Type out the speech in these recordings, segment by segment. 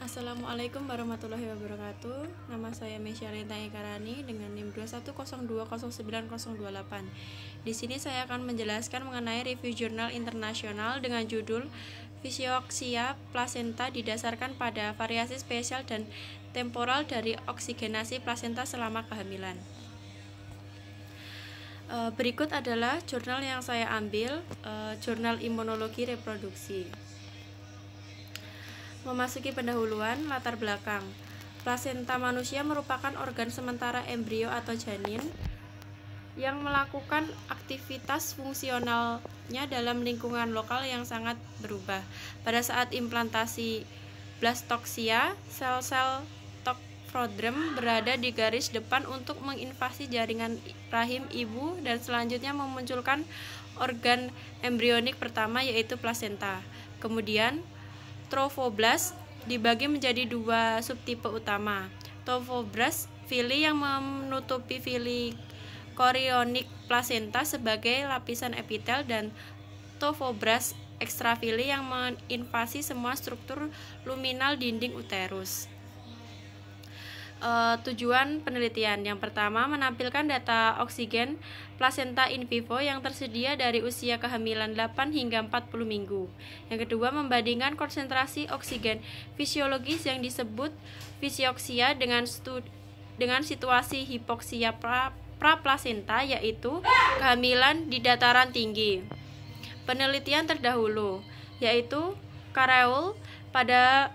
Assalamualaikum warahmatullahi wabarakatuh. Nama saya Mesya Renta Ekarani dengan NIM 210209098. Di sini saya akan menjelaskan mengenai review jurnal internasional dengan judul Fisioksia plasenta didasarkan pada variasi spesial dan temporal dari oksigenasi plasenta selama kehamilan. Berikut adalah jurnal yang saya ambil, jurnal imunologi reproduksi. Memasuki pendahuluan, latar belakang. Plasenta manusia merupakan organ sementara embrio atau janin yang melakukan aktivitas fungsionalnya dalam lingkungan lokal yang sangat berubah. Pada saat implantasi blastoksia, sel-sel tokprodrem berada di garis depan untuk menginvasi jaringan rahim ibu dan selanjutnya memunculkan organ embrionik pertama, yaitu plasenta. Kemudian Trophoblast dibagi menjadi dua subtipe utama. Trophoblast fili yang menutupi fili chorionik plasenta sebagai lapisan epitel dan Trophoblast extrafili yang menginvasi semua struktur luminal dinding uterus. Tujuan penelitian yang pertama, menampilkan data oksigen plasenta in vivo yang tersedia dari usia kehamilan 8 hingga 40 minggu. Yang kedua, membandingkan konsentrasi oksigen fisiologis yang disebut fisioksia dengan situasi hipoksia praplasenta, yaitu kehamilan di dataran tinggi. Penelitian terdahulu yaitu Careul pada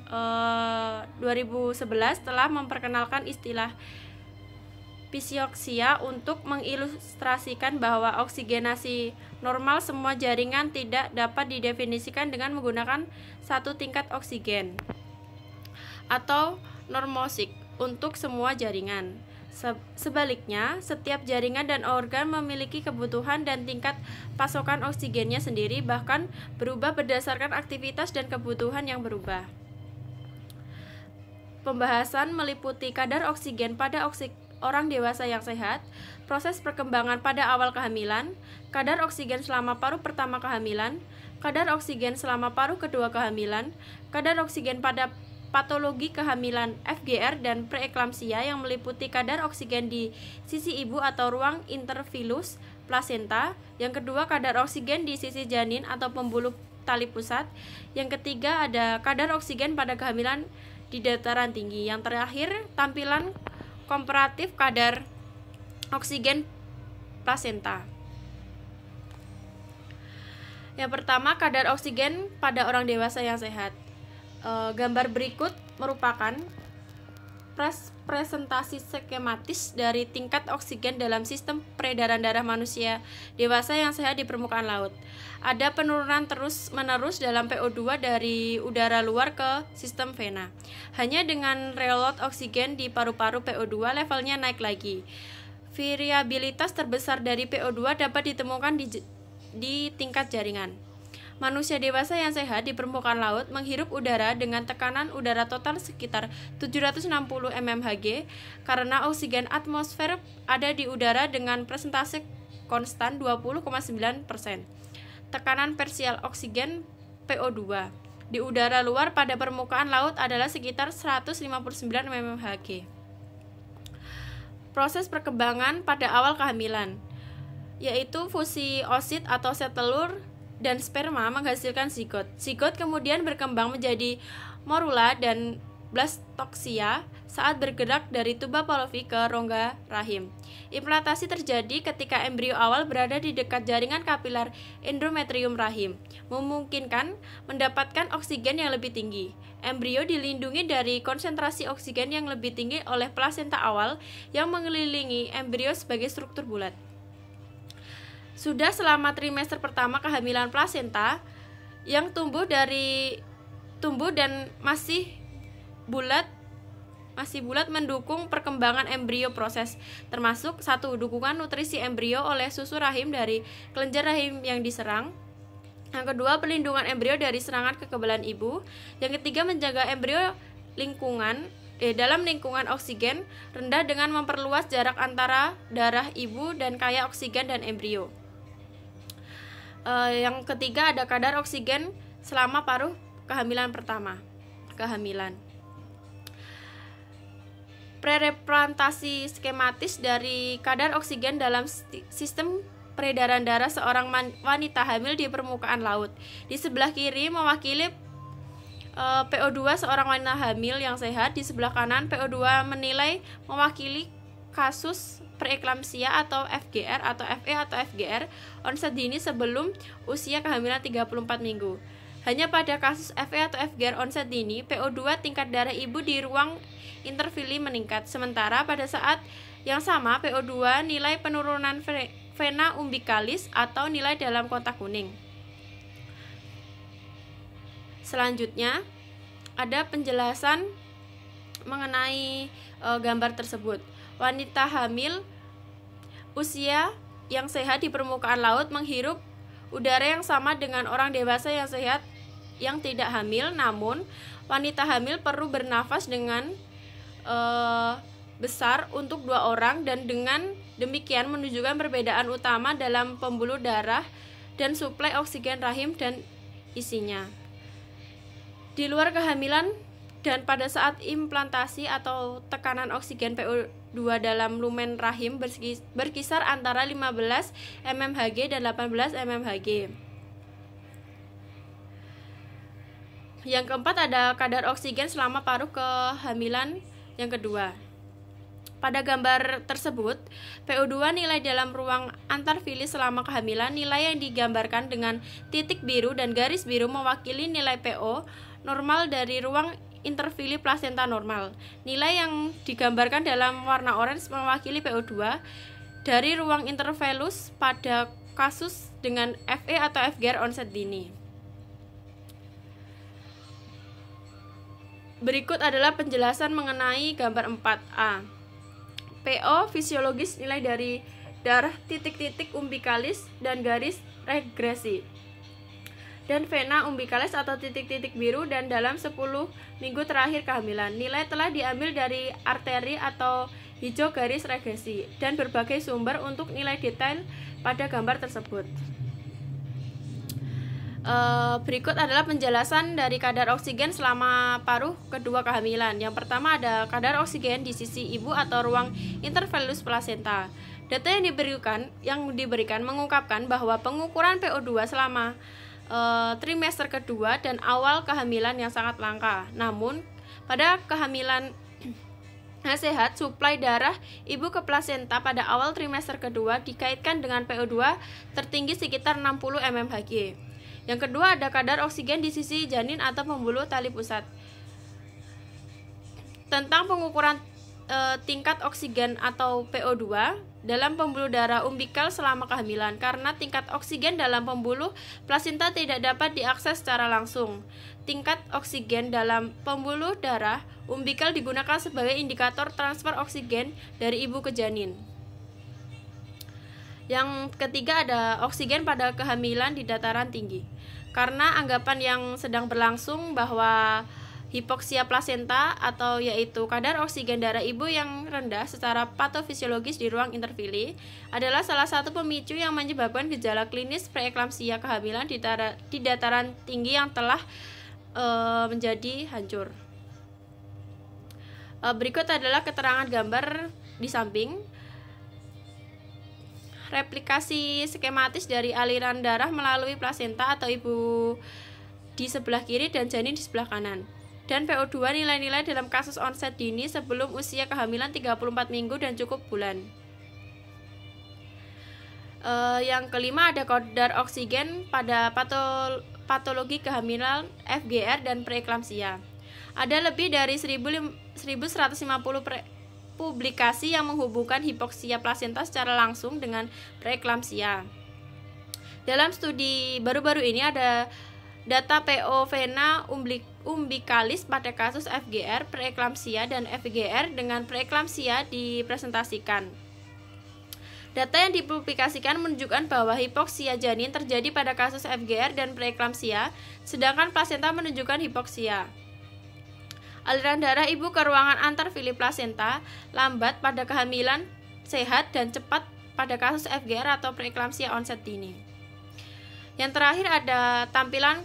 2011 telah memperkenalkan istilah fisioksia untuk mengilustrasikan bahwa oksigenasi normal semua jaringan tidak dapat didefinisikan dengan menggunakan satu tingkat oksigen atau normosik untuk semua jaringan. Sebaliknya, setiap jaringan dan organ memiliki kebutuhan dan tingkat pasokan oksigennya sendiri, bahkan berubah berdasarkan aktivitas dan kebutuhan yang berubah. Pembahasan meliputi kadar oksigen pada orang dewasa yang sehat, proses perkembangan pada awal kehamilan, kadar oksigen selama paruh pertama kehamilan, kadar oksigen selama paruh kedua kehamilan, kadar oksigen pada patologi kehamilan FGR dan preeklamsia yang meliputi kadar oksigen di sisi ibu atau ruang intervilus plasenta, yang kedua kadar oksigen di sisi janin atau pembuluh tali pusat, yang ketiga ada kadar oksigen pada kehamilan di dataran tinggi. Yang terakhir, tampilan komparatif kadar oksigen plasenta. Yang pertama, kadar oksigen pada orang dewasa yang sehat. Gambar berikut merupakan presentasi skematis dari tingkat oksigen dalam sistem peredaran darah manusia dewasa yang sehat di permukaan laut. Ada penurunan terus-menerus dalam PO2 dari udara luar ke sistem vena. Hanya dengan reload oksigen di paru-paru PO2 levelnya naik lagi. Variabilitas terbesar dari PO2 dapat ditemukan di tingkat jaringan. Manusia dewasa yang sehat di permukaan laut menghirup udara dengan tekanan udara total sekitar 760 mmHg karena oksigen atmosfer ada di udara dengan persentase konstan 20,9%. Tekanan parsial oksigen PO2 di udara luar pada permukaan laut adalah sekitar 159 mmHg. Proses perkembangan pada awal kehamilan, yaitu fusi oosit atau sel telur dan sperma menghasilkan zigot. Zigot kemudian berkembang menjadi morula dan blastoksia saat bergerak dari tuba Pavlov ke rongga rahim. Implantasi terjadi ketika embrio awal berada di dekat jaringan kapiler endometrium rahim, memungkinkan mendapatkan oksigen yang lebih tinggi. Embrio dilindungi dari konsentrasi oksigen yang lebih tinggi oleh plasenta awal yang mengelilingi embrio sebagai struktur bulat. Sudah selama trimester pertama kehamilan plasenta yang tumbuh dan masih bulat mendukung perkembangan embrio proses, termasuk 1. Dukungan nutrisi embrio oleh susu rahim dari kelenjar rahim yang diserang. Yang kedua, pelindungan embrio dari serangan kekebalan ibu. Yang ketiga, menjaga embrio dalam lingkungan oksigen rendah dengan memperluas jarak antara darah ibu dan kaya oksigen dan embrio. Yang ketiga ada kadar oksigen selama paruh kehamilan pertama. kehamilan. Prereplantasi skematis dari kadar oksigen dalam sistem peredaran darah seorang wanita hamil di permukaan laut. Di sebelah kiri mewakili PO2 seorang wanita hamil yang sehat, di sebelah kanan PO2 menilai mewakili kasus preeklamsia atau FGR atau FE atau FGR onset dini sebelum usia kehamilan 34 minggu. Hanya pada kasus FE atau FGR onset dini, PO2 tingkat darah ibu di ruang intervili meningkat. Sementara pada saat yang sama, PO2 nilai penurunan vena umbilicalis atau nilai dalam kotak kuning. Selanjutnya, ada penjelasan mengenai gambar tersebut. Wanita hamil usia yang sehat di permukaan laut menghirup udara yang sama dengan orang dewasa yang sehat yang tidak hamil, namun wanita hamil perlu bernafas dengan besar untuk 2 orang dan dengan demikian menunjukkan perbedaan utama dalam pembuluh darah dan suplai oksigen rahim dan isinya. Di luar kehamilan dan pada saat implantasi atau tekanan oksigen PO2 dalam lumen rahim berkisar antara 15 mmHg dan 18 mmHg. Yang keempat ada kadar oksigen selama paruh kehamilan yang kedua. Pada gambar tersebut, PO2 nilai dalam ruang antarfilis selama kehamilan, nilai yang digambarkan dengan titik biru dan garis biru mewakili nilai PO normal dari ruang intervili plasenta normal. Nilai yang digambarkan dalam warna orange mewakili PO2 dari ruang intervillus pada kasus dengan FE atau FGR onset dini. Berikut adalah penjelasan mengenai gambar 4A. PO fisiologis nilai dari darah titik-titik umbilicalis dan garis regresi. Dan vena umbilicalis atau titik-titik biru dan dalam 10 minggu terakhir kehamilan. Nilai telah diambil dari arteri atau hijau garis regresi dan berbagai sumber untuk nilai detail pada gambar tersebut. Berikut adalah penjelasan dari kadar oksigen selama paruh kedua kehamilan. Yang pertama ada kadar oksigen di sisi ibu atau ruang intervillus plasenta. Data yang diberikan mengungkapkan bahwa pengukuran PO2 selama trimester kedua dan awal kehamilan yang sangat langka. Namun, pada kehamilan sehat, suplai darah ibu ke plasenta pada awal trimester kedua dikaitkan dengan PO2 tertinggi sekitar 60 mmHg. Yang kedua ada kadar oksigen di sisi janin atau pembuluh tali pusat. Tentang pengukuran tingkat oksigen atau PO2 dalam pembuluh darah umbilikal selama kehamilan, karena tingkat oksigen dalam pembuluh plasenta tidak dapat diakses secara langsung. Tingkat oksigen dalam pembuluh darah umbilikal digunakan sebagai indikator transfer oksigen dari ibu ke janin. Yang ketiga ada oksigen pada kehamilan di dataran tinggi. Karena anggapan yang sedang berlangsung bahwa hipoksia plasenta atau yaitu kadar oksigen darah ibu yang rendah secara patofisiologis di ruang intervili adalah salah satu pemicu yang menyebabkan gejala klinis preeklamsia kehamilan di dataran tinggi yang telah menjadi hancur. Berikut adalah keterangan gambar di samping. Replikasi skematis dari aliran darah melalui plasenta atau ibu di sebelah kiri dan janin di sebelah kanan. Dan PO2 nilai-nilai dalam kasus onset dini sebelum usia kehamilan 34 minggu dan cukup bulan. Yang kelima ada kadar oksigen pada patologi kehamilan FGR dan preeklamsia. Ada lebih dari 1150 publikasi yang menghubungkan hipoksia plasenta secara langsung dengan preeklamsia. Dalam studi baru-baru ini ada data PO vena umbilicalis pada kasus FGR, preeklamsia, dan FGR dengan preeklamsia dipresentasikan. Data yang dipublikasikan menunjukkan bahwa hipoksia janin terjadi pada kasus FGR dan preeklamsia, sedangkan plasenta menunjukkan hipoksia. Aliran darah ibu ke ruangan antarfili plasenta lambat pada kehamilan sehat dan cepat pada kasus FGR atau preeklamsia onset dini. Yang terakhir ada tampilan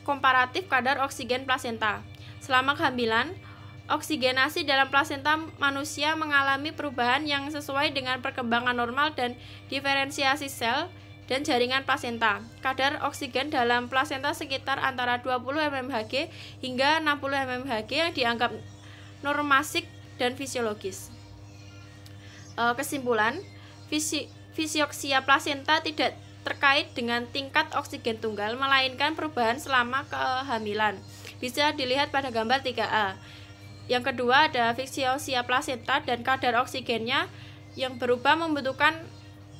komparatif kadar oksigen plasenta. Selama kehamilan, oksigenasi dalam plasenta manusia mengalami perubahan yang sesuai dengan perkembangan normal dan diferensiasi sel dan jaringan plasenta. Kadar oksigen dalam plasenta sekitar antara 20 mmHg hingga 60 mmHg yang dianggap normasik dan fisiologis. Kesimpulan, fisioksia plasenta tidak terkait dengan tingkat oksigen tunggal, melainkan perubahan selama kehamilan. Bisa dilihat pada gambar 3A. Yang kedua ada fisioksia plasenta dan kadar oksigennya yang berubah membutuhkan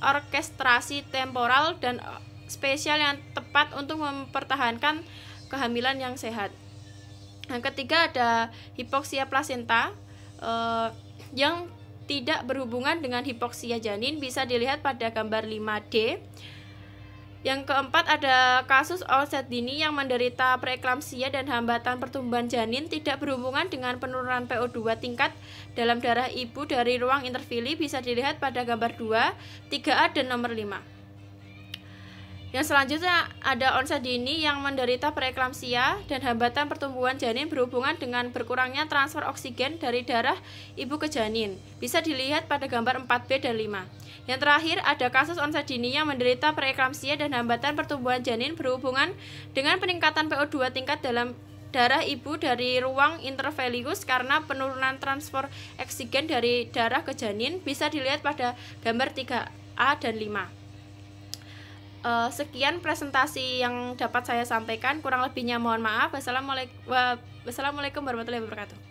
orkestrasi temporal dan spesial yang tepat untuk mempertahankan kehamilan yang sehat. Yang ketiga ada hipoksia plasenta yang tidak berhubungan dengan hipoksia janin, bisa dilihat pada gambar 5D. Yang keempat ada kasus onset dini yang menderita preeklamsia dan hambatan pertumbuhan janin tidak berhubungan dengan penurunan PO2 tingkat dalam darah ibu dari ruang intervili, bisa dilihat pada gambar 2, 3A dan nomor 5. Yang selanjutnya ada onset dini yang menderita preeklamsia dan hambatan pertumbuhan janin berhubungan dengan berkurangnya transfer oksigen dari darah ibu ke janin, bisa dilihat pada gambar 4B dan 5. Yang terakhir ada kasus onset dini yang menderita preeklamsia dan hambatan pertumbuhan janin berhubungan dengan peningkatan PO2 tingkat dalam darah ibu dari ruang intervelius karena penurunan transfer oksigen dari darah ke janin, bisa dilihat pada gambar 3A dan 5. Sekian presentasi yang dapat saya sampaikan, kurang lebihnya mohon maaf. Wassalamualaikum warahmatullahi wabarakatuh.